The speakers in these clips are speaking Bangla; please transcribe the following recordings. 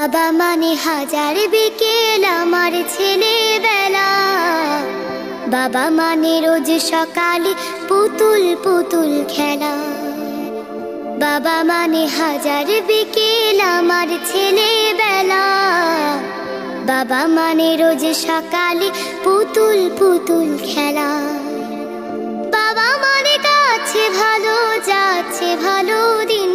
বাবা মানে হাজার বিকেল আমার ছেলেবেলা, বাবা মানে রোজ সকালে পুতুল পুতুল খেলা। বাবা মানে হাজার বিকেল আমার ছেলেবেলা, বাবা মানে রোজ সকালে পুতুল পুতুল খেলা। বাবা মানে কাছে ভালো যাচ্ছে ভালো দিন,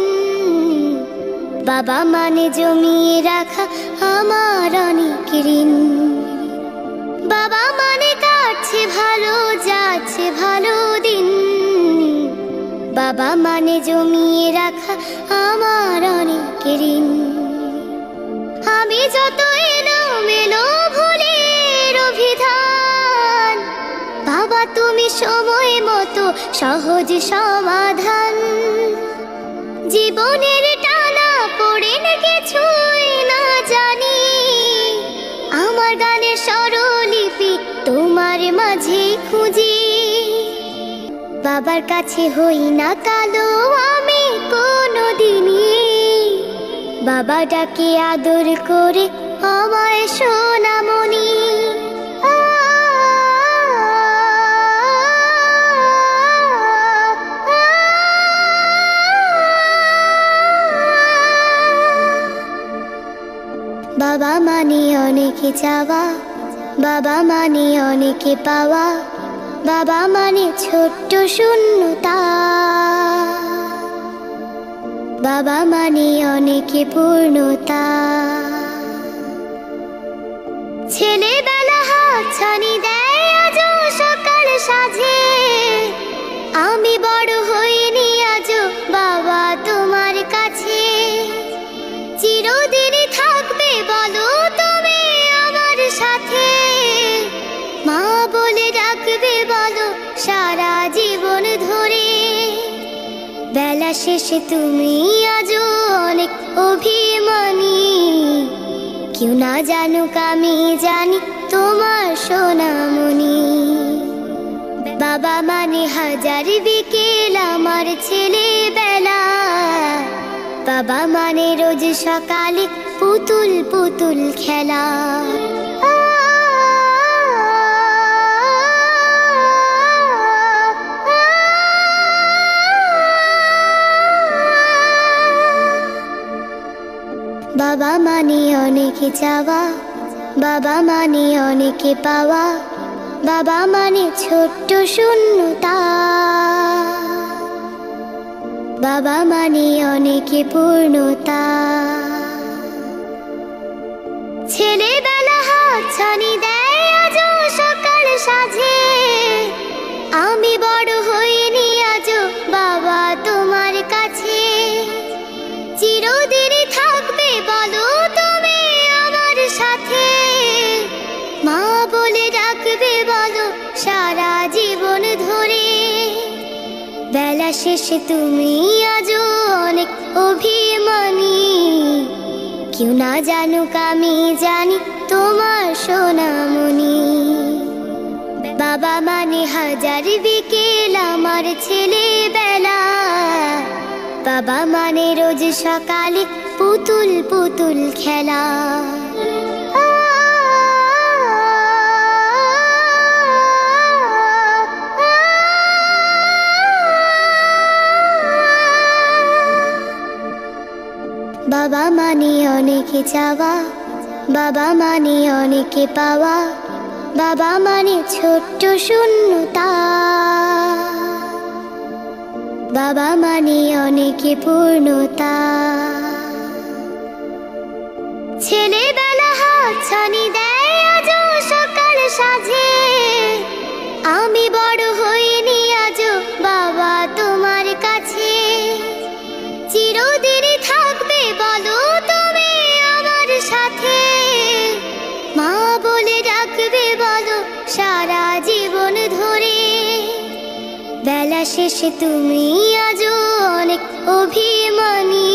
বাবা মানে জমিয়ে রাখা আমার অনেক ঋণ। বাবা মানে কাটছে ভালো যাচ্ছে ভালো দিন, বাবা মানে জমিয়ে রাখা আমার অনেক ঋণ। আমি যত এলোমেলো ভুলের অভিধান, বাবা তুমি সময় মতো সহজ সমাধান। জীবনের টানা পড়ে না কিছুই না জানি, আমার গানের স্বরলিপি তোমার মাঝে খুঁজি। বাবার কাছে হই না কালো আমি কোনোদিনই, বাবা ডাকে আদর করে আমায় সোনামণি। বাবা মানে অনেকে চাওয়া, বাবা মানে অনেকে পাওয়া, বাবা মানে ছোট্ট শূন্যতা, বাবা মানে অনেকে পূর্ণতা। ছেলেবেলা হাতছানি দেয় আজও সকাল সাজে, আমি বড় হইনি আজও বাবা তোমার কাছে। চিরদিনই থাকবে বলো তুমি আমার সাথে, মা বলে ডাকবে বলো সারা জীবন ধরে। বেলা শেষে তুমি আজও অনেক অভিমানী, কেউ না জানুক আমি জানি তোমার সোনামণি। বাবা মানে হাজার বিকেল আমার ছেলেবেলা, বাবা মানে রোজ সকালে পুতুল পুতুল খেলা। বাবা মানে অনেকে চাওয়া, বাবা মানে অনেকে পাওয়া, বাবা মানে ছোট্ট শূন্যতা, বাবা মানে অনেকে পূর্ণতা। ছেলেবেলা হাতছানি দেয় আজও সকাল সাজে, আমি বড় হইনি আজও বাবা তোমার কাছে। চিরদিনই থাকবে বলো তুমি আমার সাথে, মা বলে ডাকবে বলো সারা জীবন ধরে। বেলা শেষে তুমি আজও অনেক অভিমানী, কেউ না জানুক আমি জানি তোমার সোনামণি। বাবা মানে হাজার বিকেল আমার ছেলেবেলা, বাবা মানে রোজ সকালে পুতুল পুতুল খেলা। বাবা মানে অনেকে চাওয়া, বাবা মানে অনেকে পাওয়া, বাবা মানে ছোট্ট শূন্যতা, বাবা মানে অনেকে পূর্ণতা। ছেলেবেলা হাতছানি দেয় আজও সকাল সাজে, আমি বড় হইনি আজও বাবা তোমার কাছে। চিরদিনই থাকবে বলো তুমি আমার সাথে, মা বলে ডাকবে বলো সারা জীবন ধরে। বেলা শেষে তুমি আজও অনেক অভিমানী,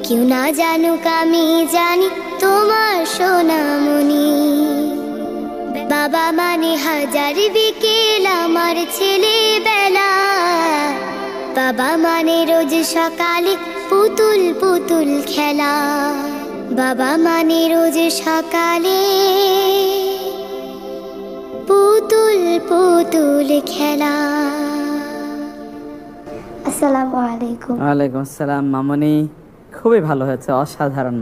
কেউ না জানুক আমি জানি তোমার সোনামণি। বাবা মানে হাজার বিকেল আমার ছেলেবেলা, বাবা মানে রোজ সকালে পুতুল পুতুল খেলা। বাবা মানে রোজ সকালে পুতুল পুতুল খেলা। আসসালামু আলাইকুম। ওয়ালাইকুম আসসালাম মামনি, খুবই ভালো হয়েছে, অসাধারণ।